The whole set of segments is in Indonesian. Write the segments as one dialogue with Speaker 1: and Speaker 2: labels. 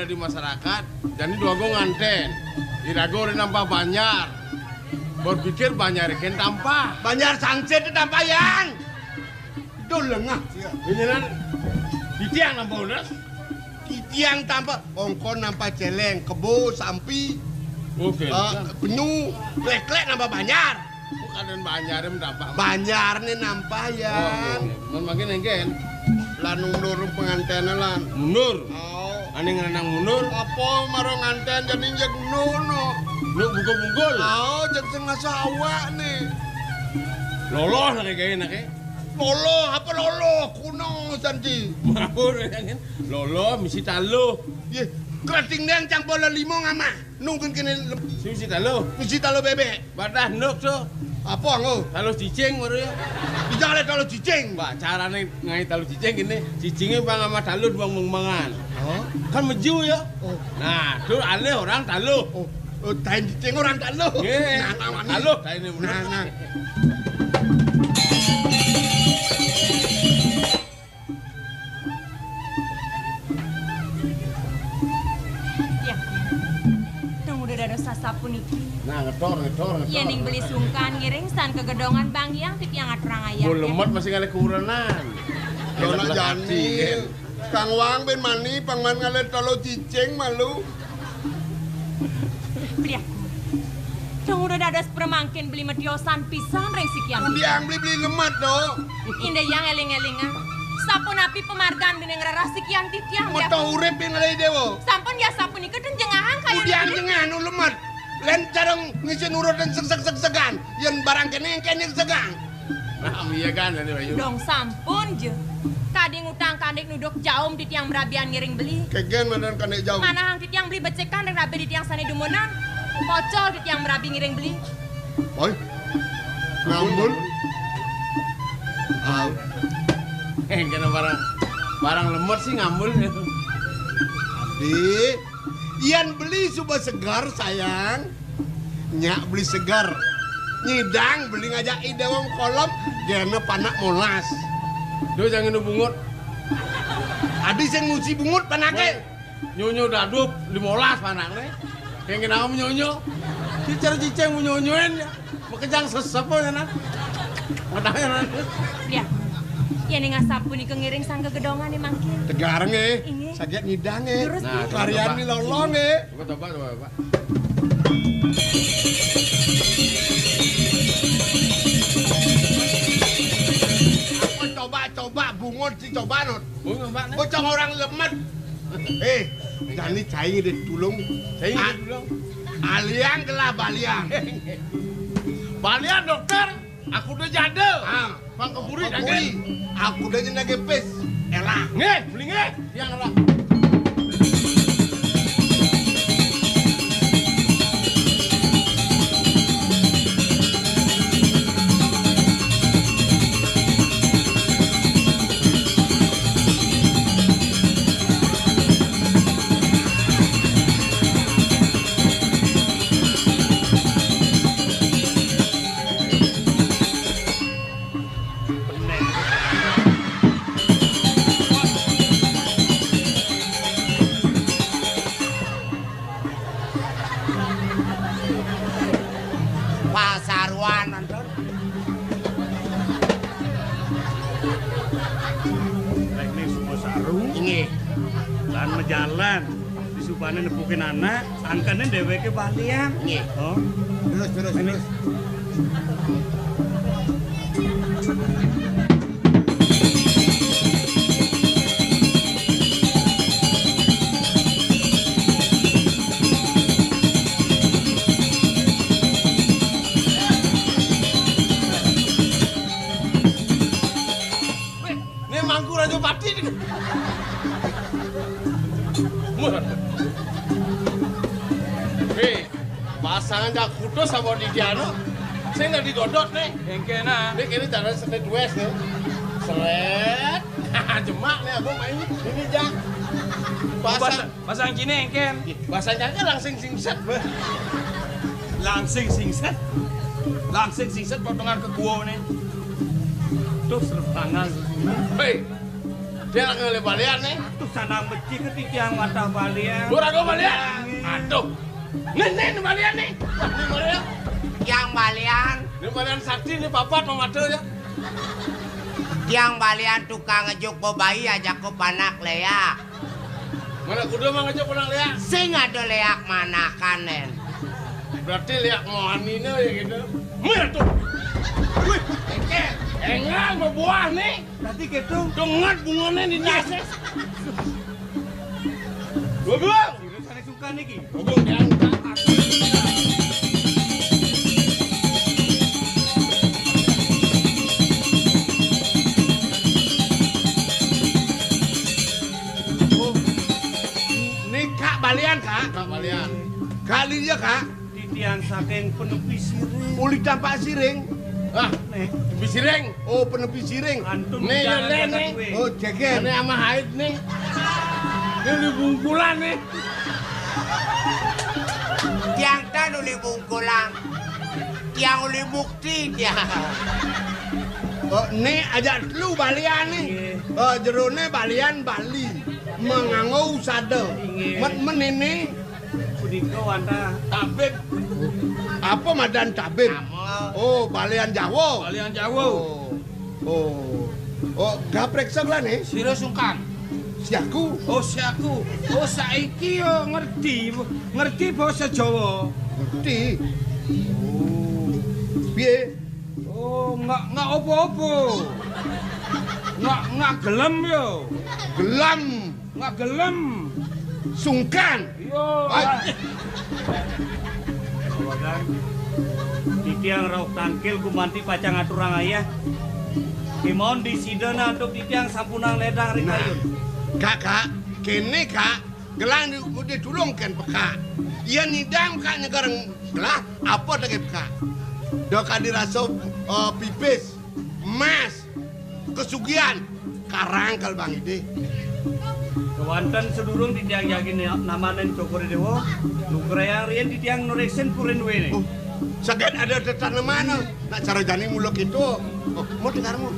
Speaker 1: di masyarakat, jadi dua go nganten. Irago nampak banyak. Berpikir banyak ikan tanpa.
Speaker 2: Banyak sangsit tanpa yang. Itu lengah.
Speaker 1: Ini kan di tiang nampak unas.
Speaker 2: Di tiang tanpa ongkon nampak celeng, kebo, sampi.
Speaker 1: Oke.
Speaker 2: Penyu, klek-klek nampak banyak.
Speaker 1: Bukan banyak nampak.
Speaker 2: Banyak nih nampak yang.
Speaker 1: Makin engken.
Speaker 2: Lanung dorong pengantin lan.
Speaker 1: Mundur.
Speaker 2: Oh.
Speaker 1: Ane ngerenang mundur.
Speaker 2: Apa marong nganten jadi njek nono.
Speaker 1: Lu bungkul-bungkul.
Speaker 2: Oh, jadi tengah sawah nih.
Speaker 1: Loloh nak kayak nak
Speaker 2: Lolo, apa lolo? Kuno santi.
Speaker 1: Mabur kan. Lolo misi talo.
Speaker 2: Ye, kerating yang campur limo ngama. Nungkin kene
Speaker 1: Misi talo.
Speaker 2: misi talo bebek.
Speaker 1: Badah nuk so.
Speaker 2: Apa ngo?
Speaker 1: Talo cicing baru ya.
Speaker 2: Dijale talo cicing.
Speaker 1: Mbak carane ngai talo cicing gini. Cicingnya bang sama talo buang-buangan.
Speaker 2: Oh.
Speaker 1: Kan meju ya.
Speaker 2: Oh.
Speaker 1: Nah, tuh ale orang talo.
Speaker 2: Oh, oh tain cicing orang talo.
Speaker 1: Nggih.
Speaker 2: Nah,
Speaker 1: Talo ini.
Speaker 2: Nah.
Speaker 3: Udah ada sasapun iki.
Speaker 1: Nah, ngedor.
Speaker 3: Iya ning beli sungkan ngiring san ke gedongan Bang Yang tip yang aturang ayam.
Speaker 1: Lemot masih ngale kurenan.
Speaker 2: Dona jani. Kang Wang ben mani pangman ngale talo cicing malu.
Speaker 3: Beli aku. Dong udah ada sepermangkin beli mediosan pisan reng sikian.
Speaker 2: Diang beli lemat do.
Speaker 3: Inde yang eling-elingan. Sampun api pemargan bineng rara sikian titiang.
Speaker 2: Moto urip ngale dewo.
Speaker 3: Sampun ya sampun iku den jengahan kayu.
Speaker 2: Diang jengan nu lemat. Len carong ngisi nurut dan segan. Yen barang kene segang.
Speaker 1: Nah, iya kan ini Bayu.
Speaker 3: Dong sampun je. Kading utang kading nuduk jaum di tiang merabian ngiring beli.
Speaker 2: Kegen madan kane jauh.
Speaker 3: Mana hang di tiang beli becekan dan rabi di tiang sani dumunan. Pocol di tiang merabi ngiring beli.
Speaker 2: Oi. Ngambul. Ah.
Speaker 1: Kena barang lemot sih ngambul.
Speaker 2: Abdi, ian beli suba segar sayang. Nyak beli segar. Nyidang beli ngajak ide wong kolom gene panak molas.
Speaker 1: Duh jangan bungut.
Speaker 2: Adi sing ngusi bungut panake.
Speaker 1: Nyonyo dadup 15 panakne. Kayak kenapa nyonyo? Cicer-cicer mau nyonyoin ya. Makejang sesep ya nak. Matanya nak.
Speaker 3: Ya. Ya ning asapun iku ngiring sang ke gedongan nih mangkin.
Speaker 2: Tegar nge.
Speaker 3: Inge.
Speaker 2: Saget nyidang nge.
Speaker 3: Terus,
Speaker 1: Nah,
Speaker 2: Karian ni lolong nge.
Speaker 1: Coba.
Speaker 2: Coba bungut si coba not.
Speaker 1: Bungut Pak.
Speaker 2: Bocong orang lemet. Jani cai de tulung.
Speaker 1: Saya ingin dulu.
Speaker 2: Aliang kelah baliang.
Speaker 1: Balian dokter. Aku udah jade. Bang keburi
Speaker 2: Keburi. Aku udah jenah gepes. Elah.
Speaker 1: Nge, beli nge. Yang elah.
Speaker 2: Pasaruan nonton.
Speaker 4: Teknik semua sarung,
Speaker 2: Ini.
Speaker 4: lan menjalan. Disupane nepukin anak, sangkane dheweke balian.
Speaker 2: Ini.
Speaker 4: Oh,
Speaker 2: Terus.
Speaker 1: Ini mangku Raja Pati. Pasangan jak kutus sama Didiano. Saya nggak digodot nih.
Speaker 4: engkena.
Speaker 1: Ini kini cara senet west nih. Seret. Jemak nih abang main. Ini jak.
Speaker 4: Pasang kini engken.
Speaker 1: Bahasanya kan langsung singset.
Speaker 4: Langsing singset potongan ke gua nih. Tuh serep tangan.
Speaker 1: Hei. Dia ngele balian nih.
Speaker 4: Tuh sanang beci ke titiang watah balian.
Speaker 1: Lu rago balian. Aduh. Nih balian nih. Nih balian.
Speaker 5: Tiang balian,
Speaker 1: Ini balian sakti nih papat mamade ya.
Speaker 5: tiang balian tukang ngejuk bayi ajak ke panak leak.
Speaker 1: Mana kudu mah ngajak pulang liak.
Speaker 5: Sing ada leak mana kanen.
Speaker 1: Berarti liak mohanina ya gitu. Mer tuh. Wih, enggak berbuah nih.
Speaker 4: Tadi gitu.
Speaker 1: Dengat bunganya di nasi. Bubung.
Speaker 4: Sira sana suka niki.
Speaker 1: Bubung diangkat.
Speaker 2: Balian kak,
Speaker 1: Kak balian.
Speaker 2: kali dia kak,
Speaker 4: Titiang saking penepi sirih.
Speaker 2: uli tampak siring.
Speaker 1: Ah,
Speaker 4: Nih,
Speaker 1: bisiring.
Speaker 2: Oh penepi siring.
Speaker 4: antun
Speaker 1: Nih,
Speaker 4: jangan
Speaker 1: Yole,
Speaker 4: kata
Speaker 1: nih.
Speaker 4: gue.
Speaker 2: Oh ceker.
Speaker 1: Ini sama haid nih. Ini di bungkulan nih.
Speaker 5: Tiang tan uli bungkulang, tiang uli bukti dia.
Speaker 2: Oh nih ajak lu balian nih. Oh jerone balian Bali, menganggo usada. Men ini
Speaker 4: Punika wanta
Speaker 1: Tabib.
Speaker 2: apa madan tabib? Oh balian Jawa.
Speaker 1: Balian Jawa.
Speaker 2: Oh gaprek lah nih.
Speaker 1: Sira sungkan.
Speaker 2: Siaku.
Speaker 1: Oh siaku. Oh saiki yo ngerti bahasa Jawa.
Speaker 2: Ngerti. Oh. Piye?
Speaker 1: Oh enggak apa-apa. Enggak gelem yo.
Speaker 2: Gelam.
Speaker 1: Enggak gelem.
Speaker 2: Sungkan.
Speaker 1: Yo.
Speaker 4: kawagan. Titiang rauk tangkil gumanti pacang aturang ayah. Kimon di sidana untuk titiang sampunang ledang rikayun.
Speaker 2: Kakak, kene kak, gelang di tulungkan peka. Ia nidang kak negarang gelah, apa lagi peka? Doka dirasa pipis, emas, kesugihan, karangkal bang ide.
Speaker 4: Kewanten sedurung titiang yakin namanen cokore dewo. Nukrayang rian titiang noreksen puren wene.
Speaker 2: Oh, sakit ada tetan mana? Nak cara jani muluk itu. Oh, mau dengarmu.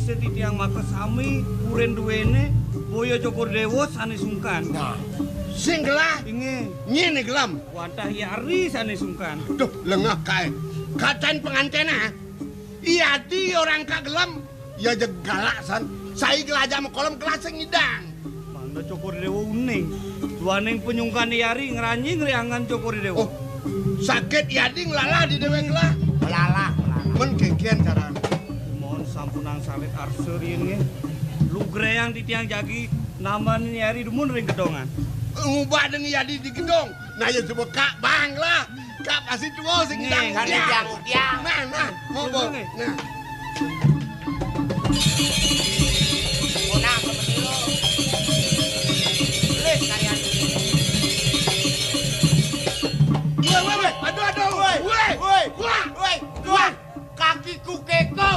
Speaker 4: Titiang maka sami puren duwene boyo cokor dewo sane sungkan.
Speaker 2: Nah, sing gelah,
Speaker 4: Inge
Speaker 2: nyene gelam.
Speaker 4: wantah yari sane sungkan.
Speaker 2: Duh, lengah kae. Kacan pengantena. Iya di orang kak gelam. Ya jegalak san. Saya gelajah sama kolom kelas ngidang.
Speaker 4: Mana cokor dewo uning. Duaning penyungkan yari ngeranyi ngeriangan cokor dewo.
Speaker 2: Oh, sakit yadi ngelala di dewe gelah.
Speaker 5: Melalah.
Speaker 2: Men kekian caranya.
Speaker 4: Mohon sampunang salit arserin nge. Lugreang titiang jagi naman yari dumun ring gedongan.
Speaker 2: Ngubah dengan yadi di gedong. Nah ya coba kak bang lah. Kak pasti tua sing ngidang.
Speaker 5: Kan tiang tiang.
Speaker 2: Nah, ngobrol. Nah.
Speaker 5: Unang seperti lo. Tulis kalian.
Speaker 2: Woi, aduh, woi,
Speaker 5: Woi, kakiku keko.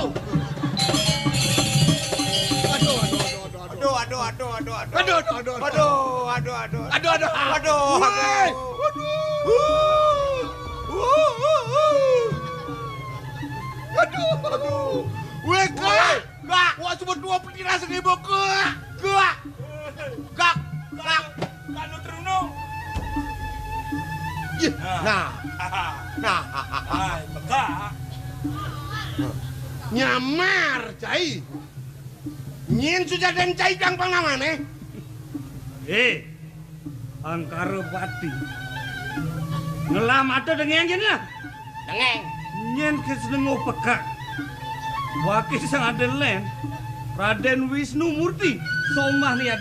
Speaker 2: Aduh. Weh, kak. Wah, cuma dua petira seribu kak. Kak.
Speaker 4: Kanu terunung.
Speaker 2: Nah.
Speaker 4: Hai, beka.
Speaker 2: Nyamar, cai. Nyin sudah dan cai kang pangamane.
Speaker 4: Angkara pati. Ngelam atau dengeng gini lah.
Speaker 5: Dengeng.
Speaker 4: Nyen kesenengo peka. Wakil sang adelen. Raden Wisnu Murti. Somah niat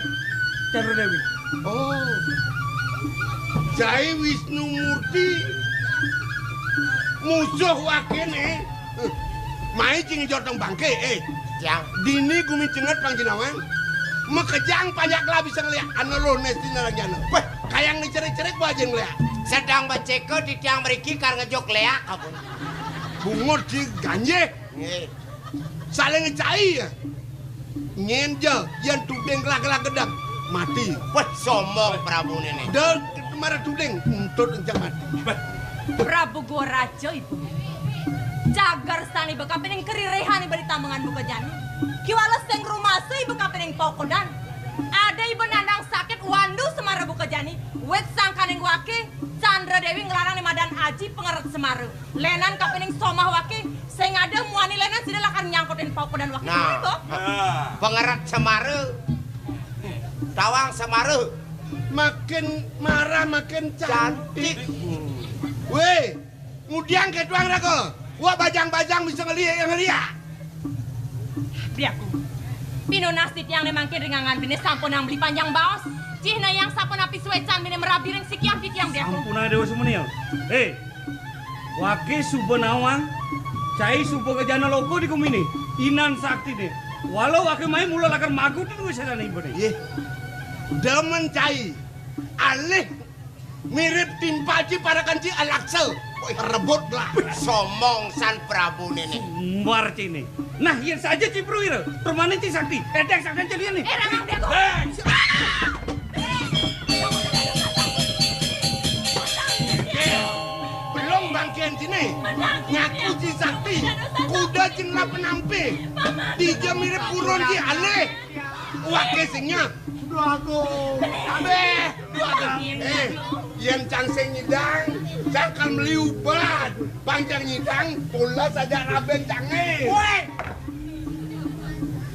Speaker 4: Caro Dewi.
Speaker 2: Oh. Cai Wisnu Murti. Musuh wakene. Mai cing jotong bangke
Speaker 5: Tiang.
Speaker 2: Dini gumi cengat pangjinawan. Mekejang pajak lah bisa ngeliat lo nestina lagi Weh, kayang nih cerik-cerik aja ngeliat.
Speaker 5: Sedang beceko di tiang beriki kar ngejok leak kabun.
Speaker 2: Bungur di ganje.
Speaker 5: Nggih.
Speaker 2: Saling ngecai ya. Nyen je, yang tudeng kelak-kelak gedang mati.
Speaker 5: Wah, sombong Prabu Nene.
Speaker 2: Udah kemarin tudeng, entut encang mati.
Speaker 3: Prabu gua raja ibu. Jagar stani beka pening kerirehan bari tambangan buka jani. Kiwales teng rumah se ibu kapening pokodan. Ada ibu nandang sakit wandu semara buka jani. Wet sangkaning wake Chandra Dewi ngelarang ni Madan Aji pengeret semara. Lenan kapening somah wake sing ada muani lenan sida lakan nyangkutin pokodan wake.
Speaker 5: Nah, pengeret semara. Tawang semara.
Speaker 2: Makin marah makin cantik. Weh, ngudiang ke tuang raga. Wah bajang-bajang bisa ngeliat.
Speaker 3: Biaku. Pino nasti tiang ne mangke ringangan bini sampun yang beli panjang baos. Cihna yang sampun api suecan bini merabi ring sikian tiang biaku.
Speaker 4: Sampuna dewa semuanya. Wake suba nawang, cai suba kejana loko di kumini. Inan sakti deh. Walau wake main mula lakar magu tu gue sadar ibu deh.
Speaker 2: Ye, demen cai. Alih mirip timpaji para kanci alaksa. Rebut lah.
Speaker 5: Sombong San Prabu Nene.
Speaker 4: Sumbar cini. Nah, yang saja cipru itu. Permanen ci sakti. Edek sakti celian nih.
Speaker 3: Ramang biaku.
Speaker 2: Belum bangkian sini. Nyaku ci sakti. Kuda cinla penampi. Tiga mirip kurun ci alih. Wake singnya. Duaku. Abe. Yang cangseng nyidang. Cangkal meliubat. Panjang nyidang. Pula saja raben canggih.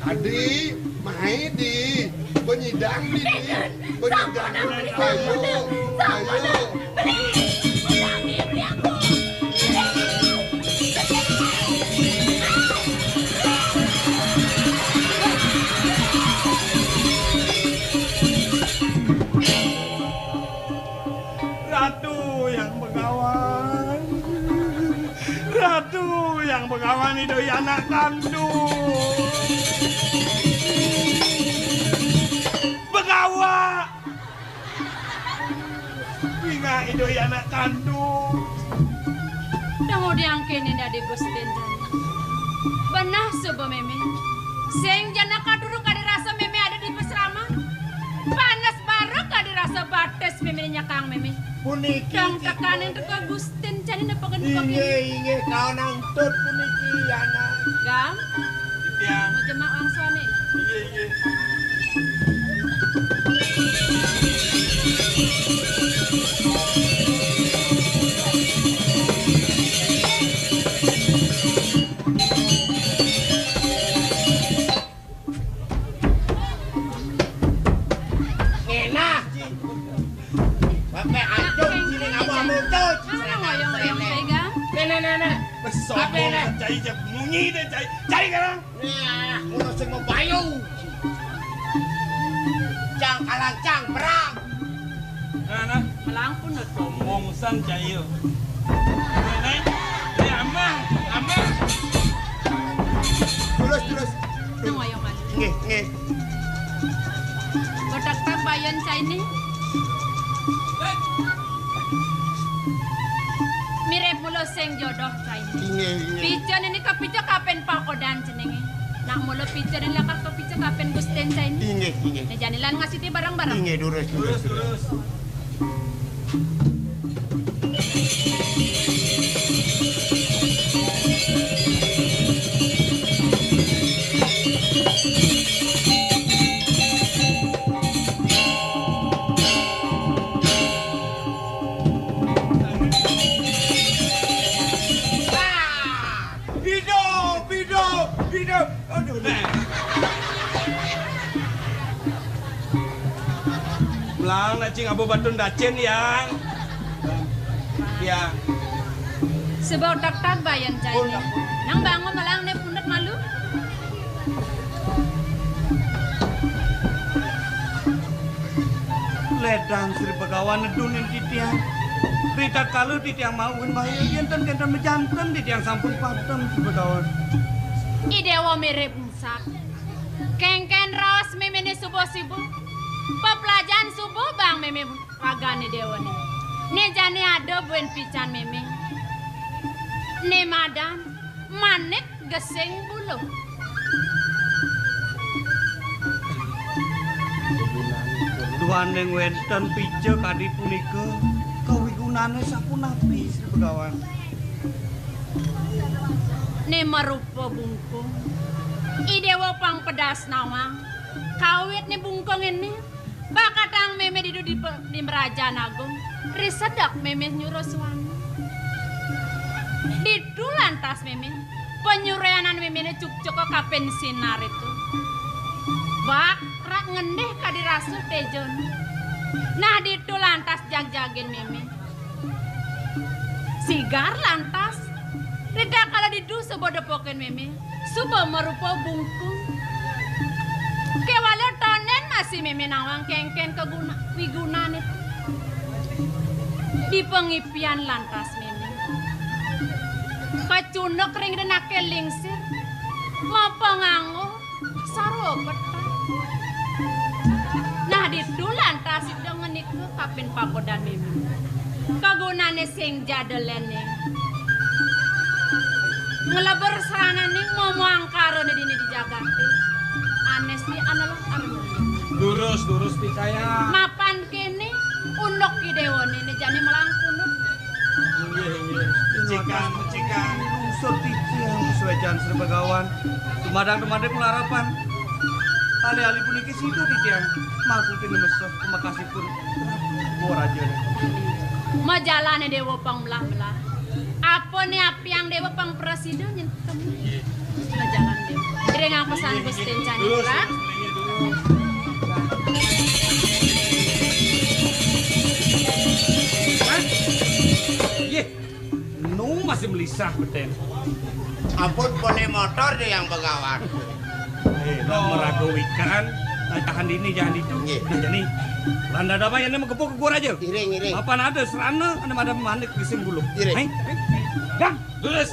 Speaker 2: Adi, mai di. Penyidang di. Penyidang. Ayo.
Speaker 4: Ratu yang begawan itu anak kandung. Begawa. Ingat itu anak kandung.
Speaker 6: Dango diangkene dade Gusten jani. Benah subo meme. Sing jana kadurung kada rasa meme ada di pesrama. Panas bareng kada rasa bates meme nyakang meme.
Speaker 2: Puniki.
Speaker 6: Kang tekanin teka Gusten jani nepaken kok.
Speaker 2: Inge kau nangtut puniki anak.
Speaker 6: Gam.
Speaker 4: Tiang.
Speaker 6: Mau jemak wang suami.
Speaker 4: Iya.
Speaker 5: Enak. Bapak anjung sini ngamu-ngamu tuh.
Speaker 6: Mana ngoyong-ngoyong kayak gam?
Speaker 5: Nenek.
Speaker 4: Sombong cai je munyi deh cai kan.
Speaker 5: Nah, udah sing mau bayu. Cang kalancang perang.
Speaker 4: Nah.
Speaker 6: Melangkun dot.
Speaker 4: Sombong san cai yo. Nenek, amah.
Speaker 2: Terus.
Speaker 6: Nang ngoyong kan.
Speaker 2: Nge.
Speaker 6: Botak tak bayan Chinese. Mirip mulo sing jodoh Chinese.
Speaker 2: Inge.
Speaker 6: Pijon ini kapijo kapen pakodan jenenge. Nak mulo pijon ini lakar kapijo kapen Gusten Chinese.
Speaker 2: Inge.
Speaker 6: Nah janilan ngasih ti barang-barang.
Speaker 2: Inge durus.
Speaker 4: Hidup. Aduh, nah. Belang nak cing abu batun dacen yang. Ya.
Speaker 6: Sebab tak bayan Chinese. Nang bangun malang ne pundak malu.
Speaker 4: Ledang Sri Begawan nedunin titiang. Berita kalau titiang mau kan bahaya enten menjantan titiang sampun padam Sri Begawan.
Speaker 6: Idewa mirip musak. Kengken raos memene subuh sibu. Pepelajaran subuh bang meme pagane dewa ne. Ne jane ada buen pican meme. Ne madan manek geseng buluh.
Speaker 4: Duaneng wenten pije kadi punika kawigunane sapunapi Sri Begawan.
Speaker 6: Ne marupa bungkung. Idewa pang pedas nawang. Kawit ni bungkung ini bakatang meme di Merajaan Agung. Risedak meme nyuruh suami. Didu lantas meme penyureanan meme ne cuk-cuk ka pensinar itu. Bakrak ngendeh kadirasuh tejon. Nah didu lantas jag-jagin meme. Sigar lantas rida kalau didu sebodopoken meme. Suba merupa bungkung. Kewala tanen masih meme nawang kengken wigunan itu. Di pengipian lantas meme. Kacunok ring denake lingsir. Mapa nganggo saro petang. Nah didu lantas itu ngeniku kapin pakodan meme. Kagunane sing jadelene. Ngelebar serangan ning momo angkara di Jagate. Anes di analog arep.
Speaker 1: Durus percaya.
Speaker 6: Mapan kene unuk ki dewane ne jane melangkunut.
Speaker 4: Cikan unsur tijang sesuaian Sri Begawan. Tumadang-tumadang pelarapan. Ali-ali puniki situ tijang. Makutin mesok makasih pun. Raja.
Speaker 6: Majalane dewa pang belah-belah. Apa nih api yang dewa pang presiden nyentem. Majalan dewa. Kira ngang pesan Gusten Canitra.
Speaker 4: Nu masih melisah beten.
Speaker 5: Ampun boleh motor deh yang Begawan.
Speaker 4: Merago ikan. Nah, tahan ini jangan itu. Nah, jadi landa apa yang mau kepuk ke gua aja.
Speaker 5: Iring.
Speaker 4: Apa ada serana ada manik di bulu.
Speaker 5: Iring.
Speaker 4: Dan terus.